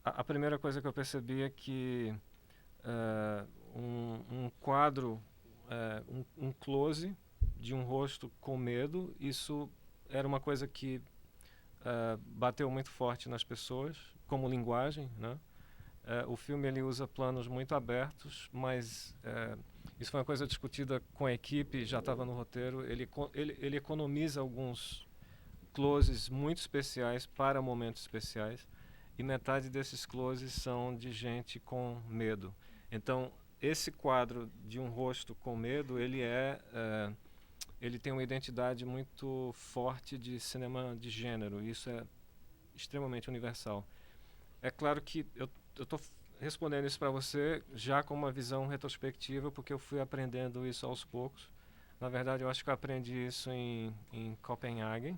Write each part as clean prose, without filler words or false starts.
a primeira coisa que eu percebi é que um quadro, um close de um rosto com medo, isso era uma coisa que bateu muito forte nas pessoas, como linguagem, né? O filme ele usa planos muito abertos, mas isso foi uma coisa discutida com a equipe, já estava no roteiro. Ele economiza alguns closes muito especiais para momentos especiais, e metade desses closes são de gente com medo. Então, esse quadro de um rosto com medo, ele tem uma identidade muito forte de cinema de gênero. Isso é extremamente universal. É claro que eu estou respondendo isso para você já com uma visão retrospectiva, porque eu fui aprendendo isso aos poucos. Na verdade, eu acho que eu aprendi isso em Copenhague,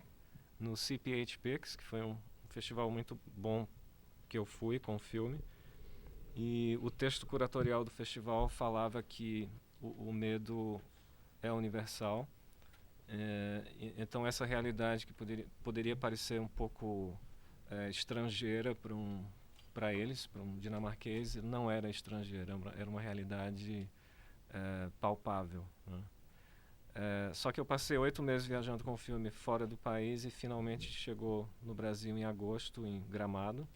no CPH Pix, que foi um festival muito bom que eu fui com o filme. E o texto curatorial do festival falava que o medo é universal. Então essa realidade que poderia parecer um pouco estrangeira para eles, para um dinamarquês, não era estrangeira, era uma realidade palpável, né? Só que eu passei 8 meses viajando com o filme fora do país e finalmente chegou no Brasil em agosto, em Gramado.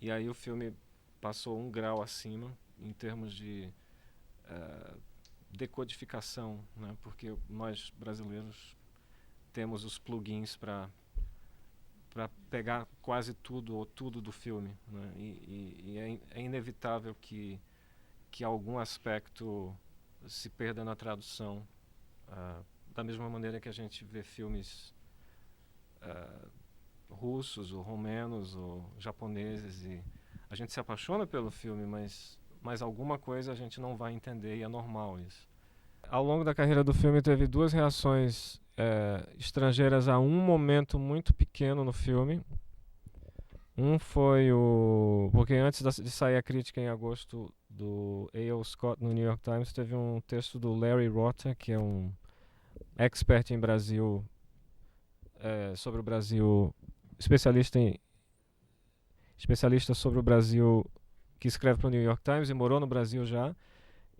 E aí o filme passou um grau acima em termos de decodificação, né? Porque nós brasileiros temos os plugins para pegar quase tudo ou tudo do filme, né? E é inevitável que algum aspecto se perda na tradução, da mesma maneira que a gente vê filmes russos ou romenos ou japoneses e a gente se apaixona pelo filme, mas alguma coisa a gente não vai entender e é normal isso. Ao longo da carreira do filme teve duas reações estrangeiras a um momento muito pequeno no filme. Um foi o... Porque antes de sair a crítica em agosto do A.O. Scott no New York Times, teve um texto do Larry Rota, que é um expert em Brasil, sobre o Brasil, especialista, especialista sobre o Brasil, que escreve para o New York Times e morou no Brasil já.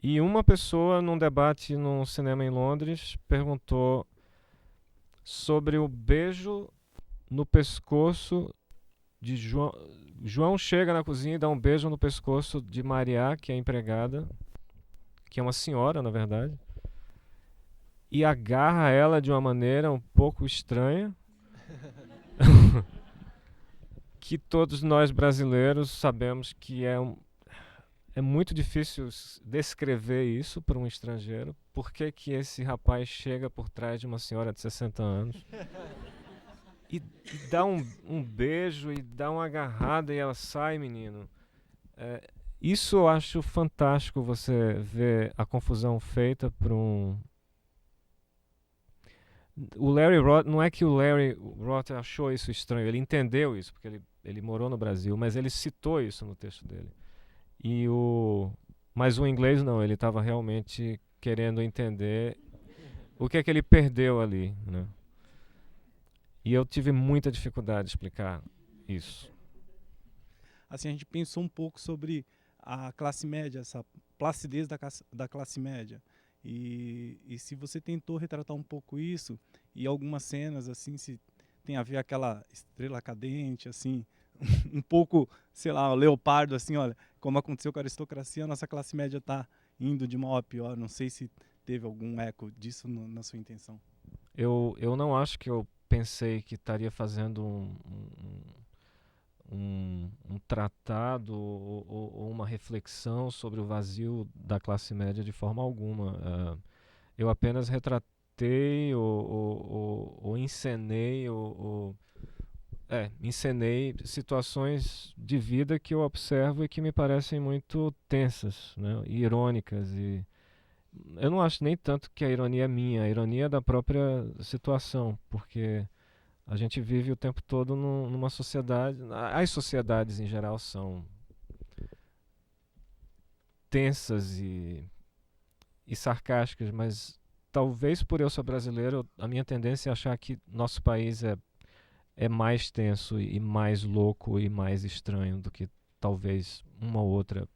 E uma pessoa, num debate num cinema em Londres, perguntou sobre o beijo no pescoço de João. João chega na cozinha e dá um beijo no pescoço de Maria, que é a empregada, que é uma senhora, na verdade, e agarra ela de uma maneira um pouco estranha, que todos nós brasileiros sabemos que é muito difícil descrever isso para um estrangeiro. Por que que esse rapaz chega por trás de uma senhora de 60 anos e dá um beijo e dá uma agarrada e ela sai, menino? Isso eu acho fantástico, você ver a confusão feita por um... O Larry Roth, não é que o Larry Roth achou isso estranho, ele entendeu isso, porque ele morou no Brasil, mas ele citou isso no texto dele. Mas o inglês não, ele estava realmente querendo entender o que é que ele perdeu ali, né? E eu tive muita dificuldade de explicar isso. Assim, a gente pensou um pouco sobre a classe média, essa placidez da classe média. E se você tentou retratar um pouco isso, e algumas cenas, assim, se tem a ver aquela estrela cadente, assim, um pouco, sei lá, o leopardo, assim, olha, como aconteceu com a aristocracia, a nossa classe média está indo de mal a pior. Não sei se teve algum eco disso na sua intenção. Eu não acho que eu pensei que estaria fazendo um tratado ou uma reflexão sobre o vazio da classe média de forma alguma. Eu apenas retratei ou encenei encenei situações de vida que eu observo e que me parecem muito tensas, né, e irônicas. E eu não acho nem tanto que a ironia é minha, a ironia é da própria situação, porque a gente vive o tempo todo numa sociedade. As sociedades em geral são tensas e sarcásticas, mas talvez por eu ser brasileiro, a minha tendência é achar que nosso país é mais tenso e mais louco e mais estranho do que talvez uma outra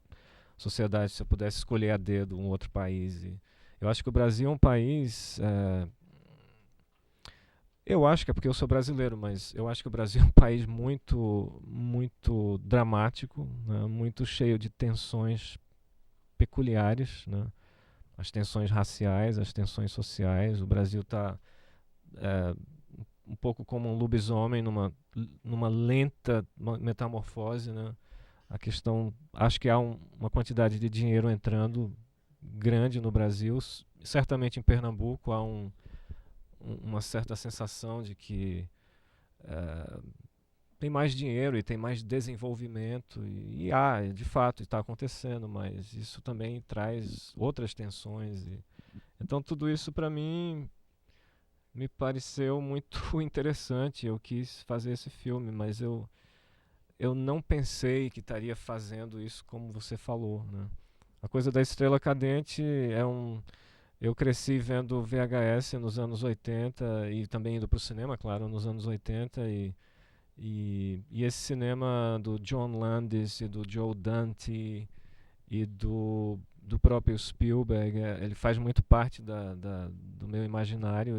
sociedade, se eu pudesse escolher a dedo um outro país. E eu acho que o Brasil é um país... eu acho que é porque eu sou brasileiro, mas eu acho que o Brasil é um país muito, muito dramático, né? Muito cheio de tensões peculiares, né? As tensões raciais, as tensões sociais. O Brasil está um pouco como um lobisomem numa lenta metamorfose, né? A questão, acho que há uma quantidade de dinheiro entrando grande no Brasil. Certamente em Pernambuco há uma certa sensação de que tem mais dinheiro e tem mais desenvolvimento e de fato está acontecendo, mas isso também traz outras tensões. Então tudo isso para mim me pareceu muito interessante. Eu quis fazer esse filme, mas eu não pensei que estaria fazendo isso como você falou, né? A coisa da Estrela Cadente eu cresci vendo VHS nos anos 80 e também indo para o cinema, claro, nos anos 80 e esse cinema do John Landis e do Joe Dante e do próprio Spielberg, ele faz muito parte do meu imaginário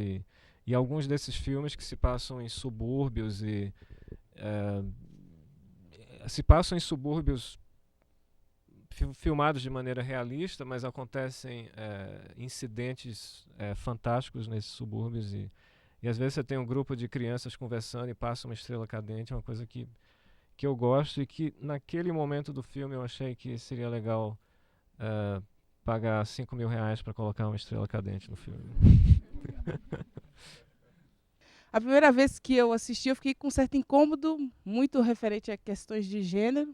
e alguns desses filmes que se passam em subúrbios se passam em subúrbios filmados de maneira realista, mas acontecem incidentes fantásticos nesses subúrbios e às vezes você tem um grupo de crianças conversando e passa uma estrela cadente, é uma coisa que eu gosto e que naquele momento do filme eu achei que seria legal pagar R$ 5.000 para colocar uma estrela cadente no filme. A primeira vez que eu assisti, eu fiquei com um certo incômodo, muito referente a questões de gênero,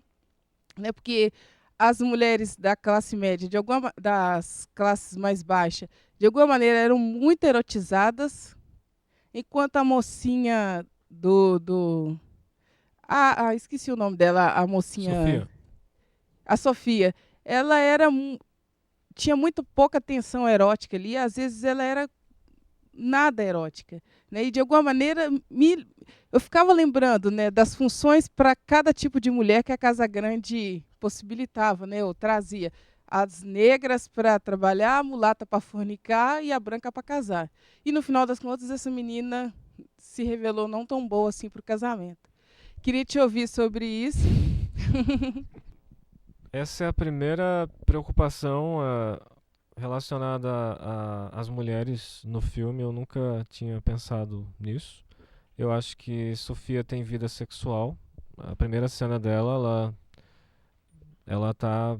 né? Porque as mulheres da classe média, das classes mais baixas, de alguma maneira eram muito erotizadas, enquanto a mocinha esqueci o nome dela, a mocinha... Sofia. A Sofia, ela tinha muito pouca tensão erótica ali, às vezes ela era nada erótica, né? E de alguma maneira eu ficava lembrando, né, das funções para cada tipo de mulher que a Casa Grande possibilitava, né, ou trazia as negras para trabalhar, a mulata para fornicar e a branca para casar. E no final das contas essa menina se revelou não tão boa assim para o casamento. Queria te ouvir sobre isso. Essa é a primeira preocupação relacionada às mulheres no filme. Eu nunca tinha pensado nisso. Eu acho que Sofia tem vida sexual. A primeira cena dela, ela tá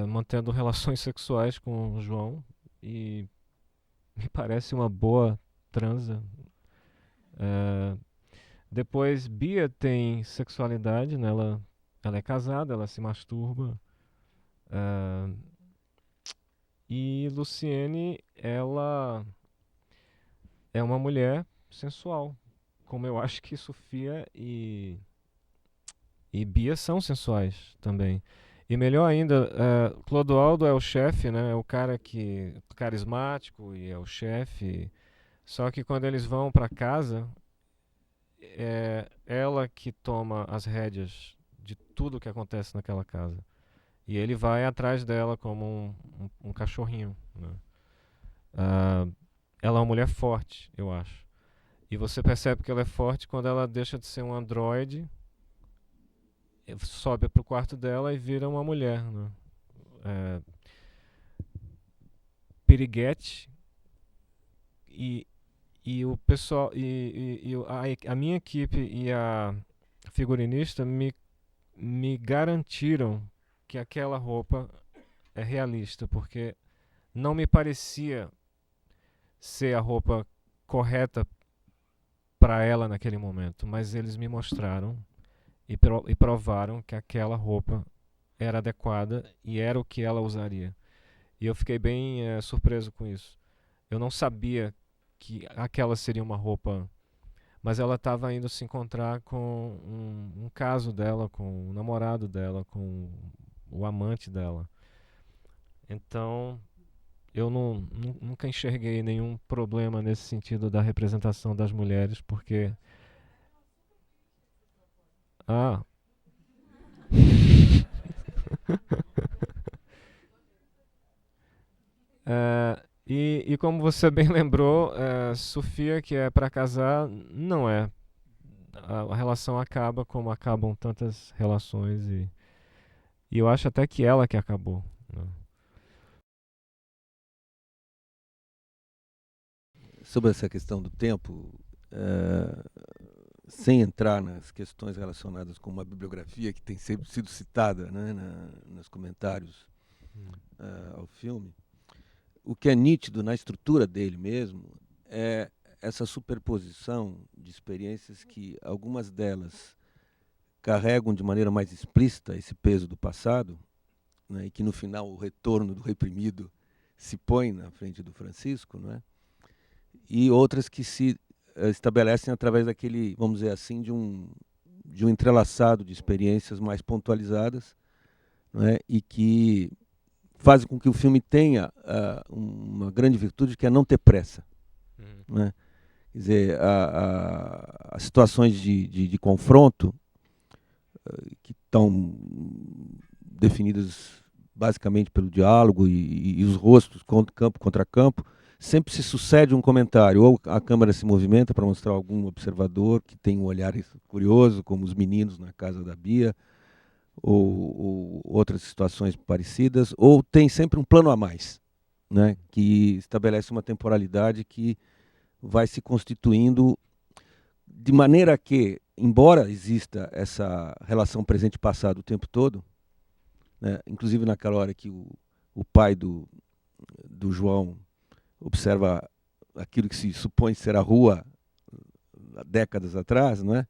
mantendo relações sexuais com o João e me parece uma boa transa. Depois, Bia tem sexualidade, né? Ela é casada, ela se masturba. E Luciene, ela é uma mulher sensual, como eu acho que Sofia e Bia são sensuais também. E melhor ainda, Clodoaldo é o chefe, né? É o cara carismático e é o chefe. Só que quando eles vão para casa, é ela que toma as rédeas de tudo que acontece naquela casa. E ele vai atrás dela como um cachorrinho, né? Ela é uma mulher forte, eu acho. E você percebe que ela é forte quando ela deixa de ser um androide, sobe pro quarto dela e vira uma mulher, né? Piriguete e o pessoal a minha equipe e a figurinista me garantiram que aquela roupa é realista, porque não me parecia ser a roupa correta para ela naquele momento, mas eles me mostraram e provaram que aquela roupa era adequada e era o que ela usaria. E eu fiquei bem surpreso com isso. Eu não sabia que aquela seria uma roupa, mas ela estava indo se encontrar com um caso dela, com o namorado dela, com o amante dela. Então, eu nunca enxerguei nenhum problema nesse sentido da representação das mulheres, porque... E como você bem lembrou, Sofia, que é para casar, não é. A relação acaba como acabam tantas relações e eu acho até que ela que acabou, né? Sobre essa questão do tempo, sem entrar nas questões relacionadas com uma bibliografia que tem sempre sido citada, né, nos comentários ao filme, o que é nítido na estrutura dele mesmo é essa superposição de experiências que algumas delas carregam de maneira mais explícita esse peso do passado, né, e que no final o retorno do reprimido se põe na frente do Francisco, né, e outras que se estabelecem através daquele, vamos dizer assim, de um entrelaçado de experiências mais pontualizadas, né, e que fazem com que o filme tenha uma grande virtude, que é não ter pressa. Né? Quer dizer, as situações de confronto, que estão definidas basicamente pelo diálogo e os rostos campo contra campo, sempre se sucede um comentário, ou a câmera se movimenta para mostrar algum observador que tem um olhar curioso, como os meninos na casa da Bia, ou outras situações parecidas, ou tem sempre um plano a mais, né, que estabelece uma temporalidade que vai se constituindo de maneira que, embora exista essa relação presente-passado o tempo todo, né, inclusive naquela hora que o pai do João observa aquilo que se supõe ser a rua há décadas atrás, não é?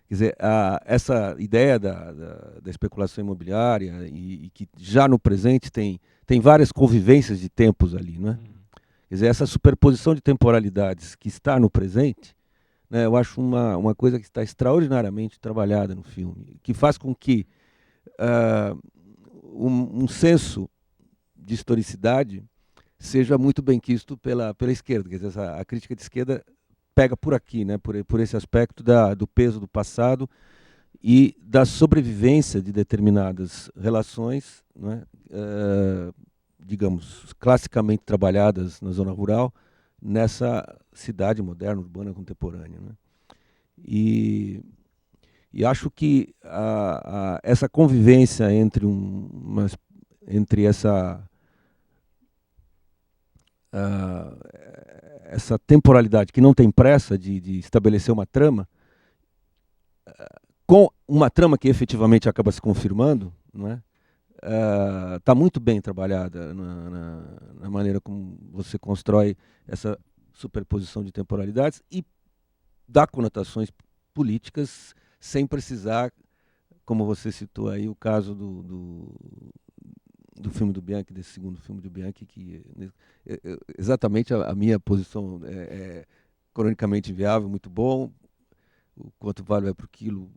Quer dizer, essa ideia da especulação imobiliária e que já no presente tem várias convivências de tempos ali, não é? Quer dizer, essa superposição de temporalidades que está no presente, né, eu acho uma coisa que está extraordinariamente trabalhada no filme, que faz com que um senso de historicidade seja muito bem quisto pela esquerda. Quer dizer, a crítica de esquerda pega por aqui, né, por esse aspecto do peso do passado e da sobrevivência de determinadas relações, né, digamos, classicamente trabalhadas na zona rural, nessa cidade moderna, urbana, contemporânea. Né? E acho que essa convivência entre essa temporalidade que não tem pressa de estabelecer uma trama, com uma trama que efetivamente acaba se confirmando, não é? Está muito bem trabalhada na maneira como você constrói essa superposição de temporalidades e dá conotações políticas sem precisar, como você citou aí, o caso do filme do Bianchi, desse segundo filme do Bianchi, que exatamente a minha posição é cronicamente viável, muito bom, o quanto vale é por quilo,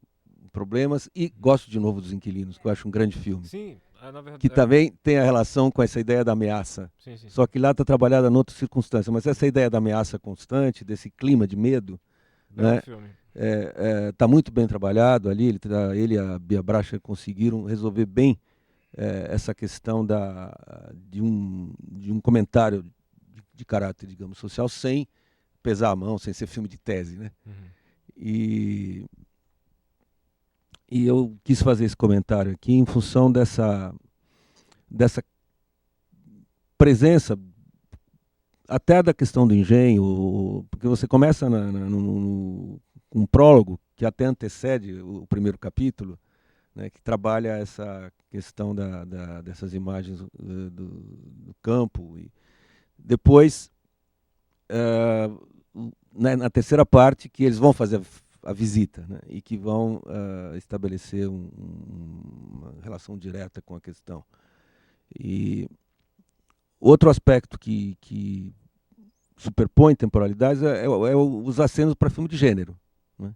problemas, e gosto de novo dos Inquilinos, que eu acho um grande filme. Sim, na verdade, que também tem a relação com essa ideia da ameaça. Sim. Só que lá está trabalhada em outras circunstâncias. Mas essa ideia da ameaça constante, desse clima de medo, né, tá muito bem trabalhado ali. Ele e a Bia Bracher conseguiram resolver bem essa questão de um comentário de caráter, digamos, social, sem pesar a mão, sem ser filme de tese. Né? E eu quis fazer esse comentário aqui em função dessa presença, até da questão do engenho, porque você começa com um prólogo que até antecede o primeiro capítulo, né, que trabalha essa questão dessas imagens do campo. E depois, na terceira parte, que eles vão fazer a visita, né, e que vão estabelecer uma relação direta com a questão. E outro aspecto que superpõe temporalidades é os acenos para filme de gênero, né,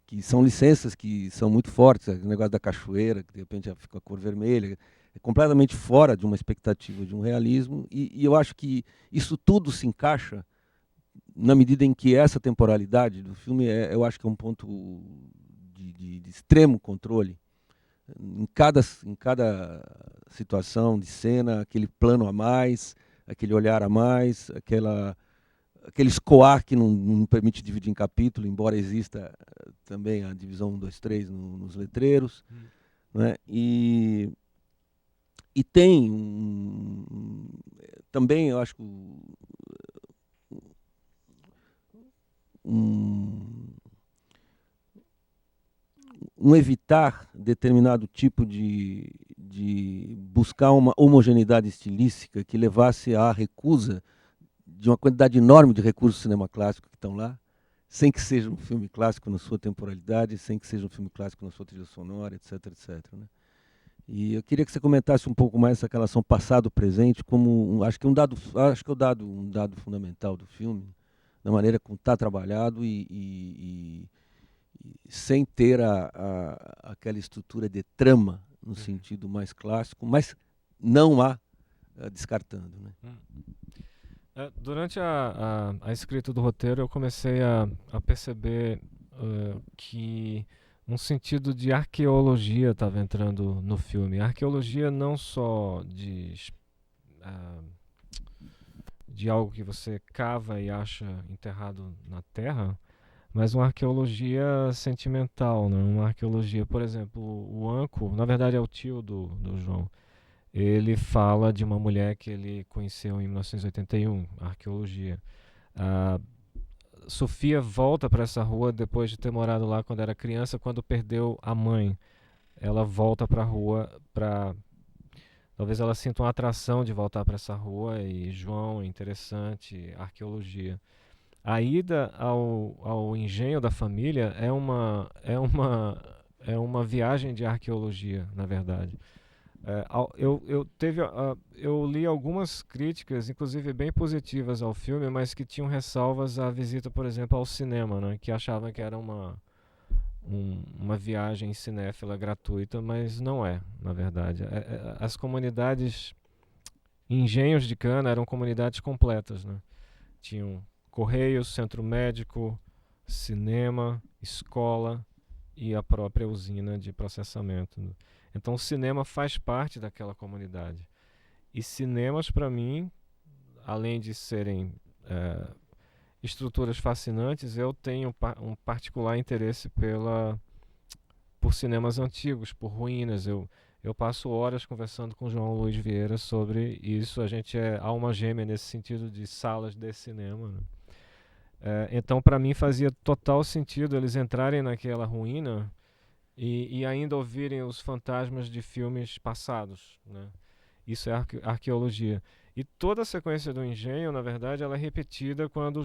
que são licenças que são muito fortes, o negócio da cachoeira, que de repente já fica a cor vermelha, é completamente fora de uma expectativa de um realismo, e eu acho que isso tudo se encaixa na medida em que essa temporalidade do filme eu acho que é um ponto de extremo controle, em cada situação de cena, aquele plano a mais, aquele olhar a mais, aquele escoar que não permite dividir em capítulo, embora exista também a divisão 1, 2, 3 nos letreiros. Né? E tem também, eu acho, um evitar determinado tipo de buscar uma homogeneidade estilística que levasse à recusa de uma quantidade enorme de recursos do cinema clássico que estão lá, sem que seja um filme clássico na sua temporalidade, sem que seja um filme clássico na sua trilha sonora, etc, etc. Né? E eu queria que você comentasse um pouco mais essa relação passado-presente, como acho que é um dado fundamental do filme, da maneira como está trabalhado e sem ter aquela estrutura de trama no sentido mais clássico, mas não há descartando. Né? Durante a escrita do roteiro, eu comecei a perceber que um sentido de arqueologia estava entrando no filme. Arqueologia não só de algo que você cava e acha enterrado na terra, mas uma arqueologia sentimental, né? Uma arqueologia, por exemplo, o Anco, na verdade é o tio do João, ele fala de uma mulher que ele conheceu em 1981, arqueologia. A Sofia volta para essa rua depois de ter morado lá quando era criança, quando perdeu a mãe. Ela volta para a rua para... Talvez ela sinta uma atração de voltar para essa rua, e João é interessante, arqueologia. A ida ao engenho da família é uma viagem de arqueologia, na verdade. Eu li algumas críticas, inclusive bem positivas ao filme, mas que tinham ressalvas à visita, por exemplo, ao cinema, né? Que achavam que era uma viagem cinéfila gratuita, mas não é, na verdade. As comunidades engenhos de cana eram comunidades completas, né? Tinham correios, centro médico, cinema, escola e a própria usina de processamento. Então o cinema faz parte daquela comunidade. E cinemas, para mim, além de serem estruturas fascinantes, eu tenho um particular interesse por cinemas antigos, por ruínas. Eu passo horas conversando com o João Luiz Vieira sobre isso. A gente é alma gêmea nesse sentido de salas de cinema, né? Então, para mim, fazia total sentido eles entrarem naquela ruína e ainda ouvirem os fantasmas de filmes passados, né? Isso é arqueologia. E toda a sequência do engenho, na verdade, ela é repetida quando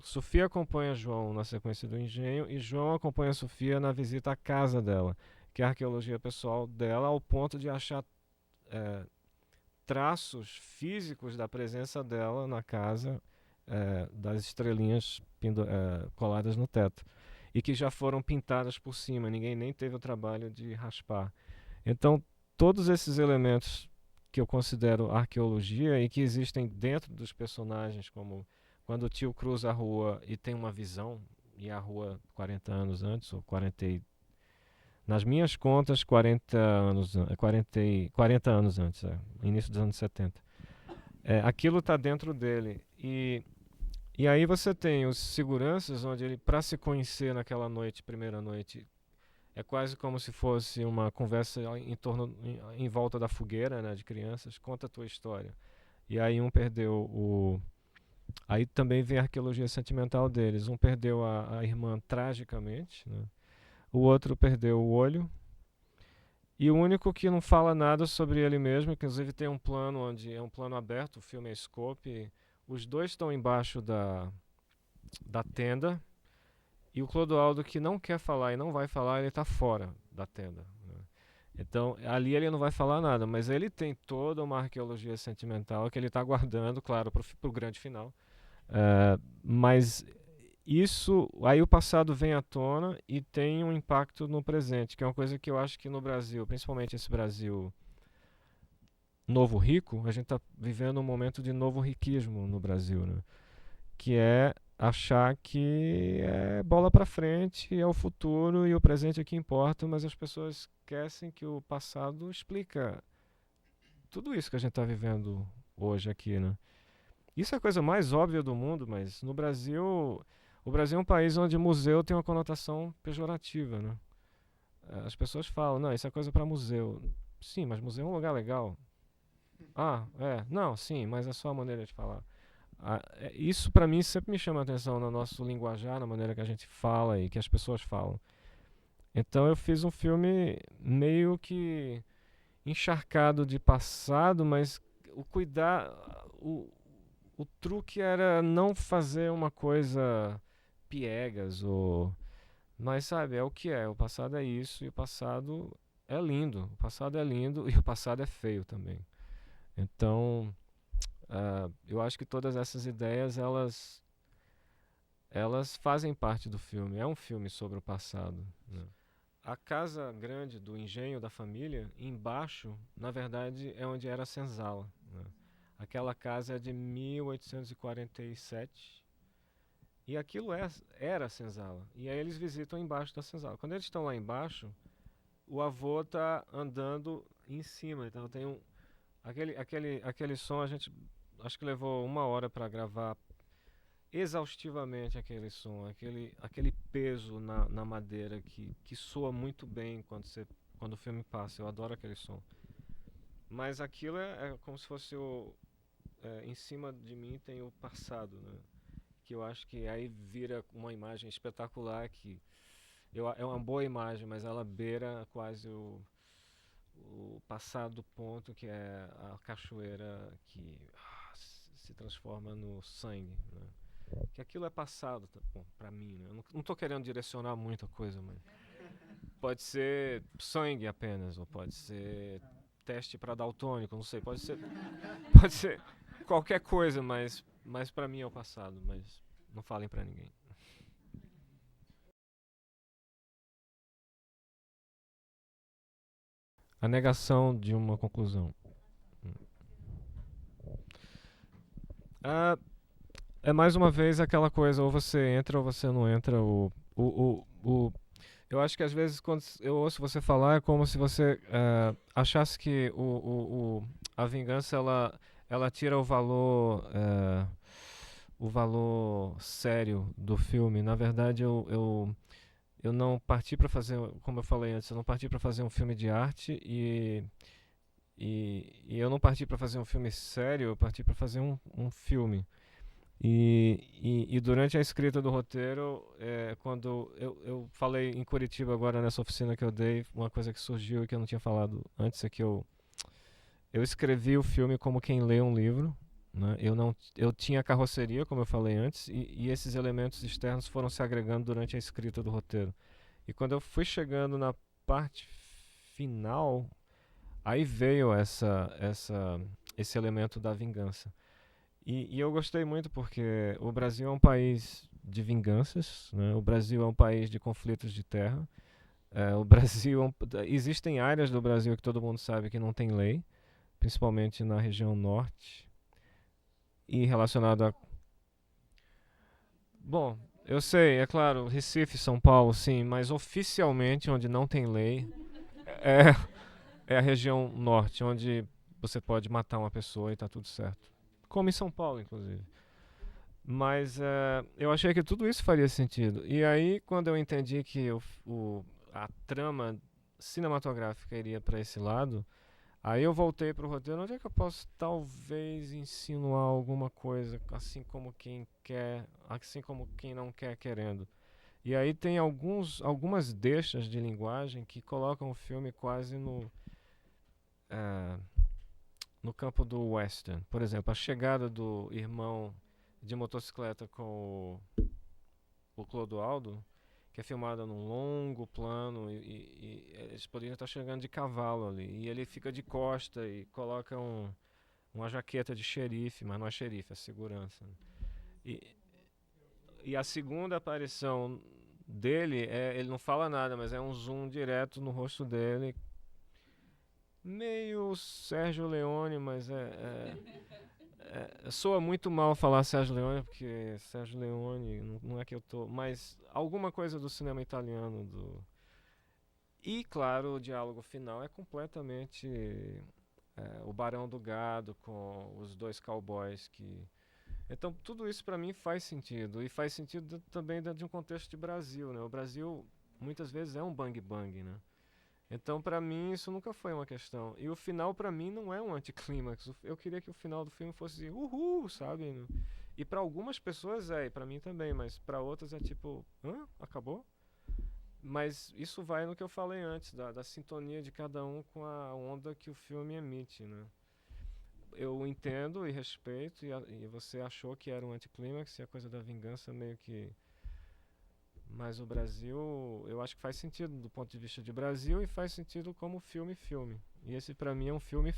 Sofia acompanha João na sequência do engenho e João acompanha Sofia na visita à casa dela, que é a arqueologia pessoal dela, ao ponto de achar traços físicos da presença dela na casa, das estrelinhas coladas no teto, e que já foram pintadas por cima, ninguém nem teve o trabalho de raspar. Então, todos esses elementos que eu considero arqueologia e que existem dentro dos personagens, como quando o tio cruza a rua e tem uma visão, e a rua 40 anos antes, ou 40, nas minhas contas, 40 anos antes, início dos anos 70. Aquilo está dentro dele. E aí você tem os seguranças, onde ele, para se conhecer naquela noite, primeira noite, é quase como se fosse uma conversa em volta da fogueira, né, de crianças. Conta a tua história. E aí um perdeu Aí também vem a arqueologia sentimental deles. Um perdeu a irmã tragicamente, né? O outro perdeu o olho. E o único que não fala nada sobre ele mesmo, inclusive tem um plano onde é um plano aberto, o filme é scope. Os dois estão embaixo da tenda. E o Clodoaldo, que não quer falar e não vai falar, ele está fora da tenda, né? Então, ali ele não vai falar nada, mas ele tem toda uma arqueologia sentimental que ele está guardando, claro, para o grande final. Mas isso, aí o passado vem à tona e tem um impacto no presente, que é uma coisa que eu acho que no Brasil, principalmente esse Brasil novo rico, a gente está vivendo um momento de novo riquismo no Brasil, né? Que é achar que é bola para frente, é o futuro e o presente é que importa, mas as pessoas esquecem que o passado explica tudo isso que a gente está vivendo hoje aqui, né? Isso é a coisa mais óbvia do mundo, mas no Brasil, o Brasil é um país onde museu tem uma conotação pejorativa, né? As pessoas falam, não, isso é coisa para museu. Sim, mas museu é um lugar legal. Ah, é. Não, sim, mas é só a maneira de falar. Isso para mim sempre me chama a atenção no nosso linguajar, na maneira que a gente fala e que as pessoas falam. Então eu fiz um filme meio que encharcado de passado, mas o cuidar, o truque era não fazer uma coisa piegas ou, mas sabe, é o que é. O passado é isso e o passado é lindo. O passado é lindo e o passado é feio também. Então, eu acho que todas essas ideias elas fazem parte do filme. É um filme sobre o passado, né? A casa grande do engenho da família, embaixo, na verdade, é onde era a senzala, né? Aquela casa é de 1847 e aquilo era a senzala. E aí eles visitam embaixo da senzala. Quando eles estão lá embaixo, o avô está andando em cima. Então tem aquele som, a gente acho que levou 1 hora para gravar exaustivamente aquele som, aquele peso na madeira que soa muito bem quando o filme passa. Eu adoro aquele som. Mas aquilo é como se fosse em cima de mim tem o passado, né? Que eu acho que aí vira uma imagem espetacular que é uma boa imagem, mas ela beira quase o passado do ponto, que é a cachoeira que se transforma no sangue, né? Que aquilo é passado, bom, pra mim, né? Eu não tô querendo direcionar muita coisa, mas pode ser sangue apenas, ou pode ser teste para daltônico, não sei, pode ser qualquer coisa, mas pra mim é o passado, mas não falem pra ninguém. A negação de uma conclusão. É mais uma vez aquela coisa, ou você entra ou você não entra. Eu acho que às vezes quando eu ouço você falar é como se você achasse que a vingança ela tira o valor sério do filme. Na verdade, eu não parti para fazer, como eu falei antes, eu não parti para fazer um filme de arte e eu não parti para fazer um filme sério, eu parti para fazer um filme. E durante a escrita do roteiro, quando eu falei em Curitiba agora nessa oficina que eu dei, uma coisa que surgiu e que eu não tinha falado antes é que eu escrevi o filme como quem lê um livro, né? Eu tinha carroceria, como eu falei antes, e esses elementos externos foram se agregando durante a escrita do roteiro. E quando eu fui chegando na parte final, aí veio esse elemento da vingança. E eu gostei muito porque o Brasil é um país de vinganças, né? O Brasil é um país de conflitos de terra. O Brasil existem áreas do Brasil que todo mundo sabe que não tem lei, principalmente na região norte. E relacionado a... Bom, eu sei, é claro, Recife, São Paulo, sim, mas oficialmente onde não tem lei é a região norte, onde você pode matar uma pessoa e tá tudo certo. Como em São Paulo, inclusive. Mas eu achei que tudo isso faria sentido. E aí, quando eu entendi que a trama cinematográfica iria para esse lado, aí eu voltei para o roteiro. Onde é que eu posso talvez insinuar alguma coisa, assim como quem quer, assim como quem não quer querendo? E aí tem algumas deixas de linguagem que colocam o filme quase no campo do western. Por exemplo, a chegada do irmão de motocicleta com o Clodoaldo, que é filmada num longo plano e eles poderiam estar chegando de cavalo ali. E ele fica de costa e coloca uma jaqueta de xerife, mas não é xerife, é segurança. E a segunda aparição dele, ele não fala nada, mas é um zoom direto no rosto dele, meio Sérgio Leone, mas Soa muito mal falar Sérgio Leone, porque Sérgio Leone não é que eu tô, mas alguma coisa do cinema italiano, e claro, o diálogo final é completamente o Barão do Gado com os dois cowboys que... Então tudo isso para mim faz sentido, e faz sentido também dentro de um contexto de Brasil, né? O Brasil muitas vezes é um bang bang, né? Então para mim isso nunca foi uma questão. E o final para mim não é um anticlímax. Eu queria que o final do filme fosse uhul, sabe? E para algumas pessoas e para mim também, mas para outras é tipo, hã? Acabou? Mas isso vai no que eu falei antes, da sintonia de cada um com a onda que o filme emite, né? Eu entendo e respeito, e você achou que era um anticlímax e a coisa da vingança meio que... Mas o Brasil, eu acho que faz sentido do ponto de vista de Brasil e faz sentido como filme. E esse pra mim é um filme.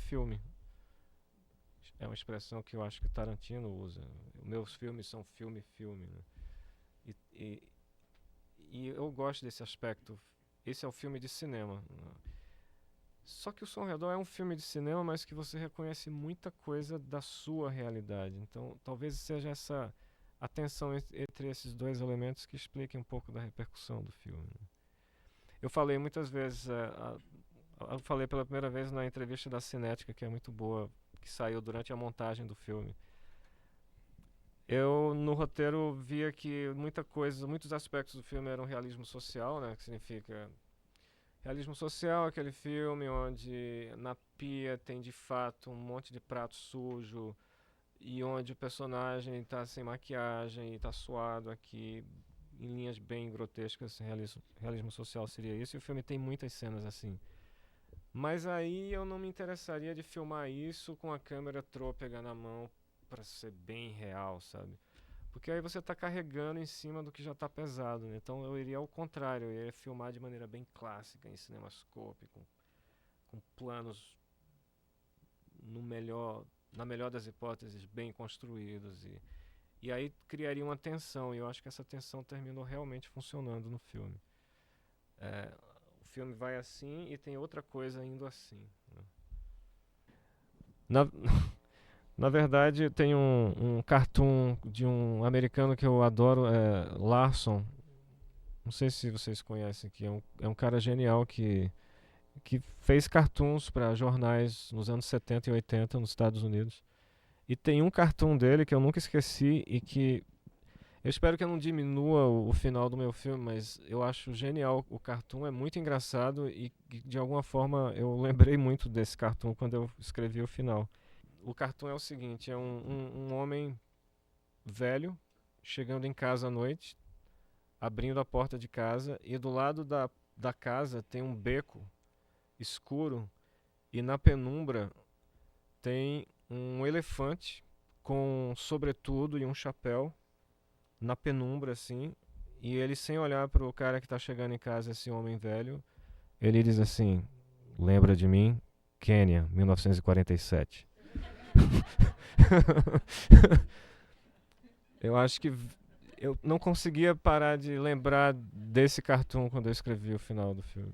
É uma expressão que eu acho que Tarantino usa. Meus filmes são filme, né? E eu gosto desse aspecto. Esse é o filme de cinema. Só que o Som ao Redor é um filme de cinema, mas que você reconhece muita coisa da sua realidade. Então, talvez seja essa a tensão entre esses dois elementos que expliquem um pouco da repercussão do filme. Eu falei muitas vezes, eu falei pela primeira vez na entrevista da Cinética, que é muito boa, que saiu durante a montagem do filme. Eu, no roteiro, via que muitos aspectos do filme eram realismo social, né, que significa... Realismo social, aquele filme onde na pia tem de fato um monte de prato sujo, e onde o personagem está sem maquiagem e está suado aqui, em linhas bem grotescas. Realismo social seria isso, e o filme tem muitas cenas assim. Mas aí eu não me interessaria de filmar isso com a câmera trôpega na mão para ser bem real, sabe? Porque aí você está carregando em cima do que já está pesado, né? Então eu iria ao contrário, eu iria filmar de maneira bem clássica, em cinemascope, com planos na melhor das hipóteses, bem construídos, e aí criaria uma tensão, e eu acho que essa tensão terminou realmente funcionando no filme. O filme vai assim e tem outra coisa indo assim, né? Na verdade, tem um cartoon de um americano que eu adoro, Larson. Não sei se vocês conhecem, que é um cara genial que fez cartoons para jornais nos anos 70 e 80 nos Estados Unidos. E tem um cartoon dele que eu nunca esqueci e que eu espero que eu não diminua o final do meu filme, mas eu acho genial. O cartoon é muito engraçado e de alguma forma eu lembrei muito desse cartoon quando eu escrevi o final. O cartoon é o seguinte, é um homem velho chegando em casa à noite, abrindo a porta de casa, e do lado da casa tem um beco escuro, e na penumbra tem um elefante com sobretudo e um chapéu na penumbra assim, e ele, sem olhar para o cara que está chegando em casa, esse homem velho, ele diz assim: lembra de mim? Quênia, 1947. Eu acho que eu não conseguia parar de lembrar desse cartoon quando eu escrevi o final do filme.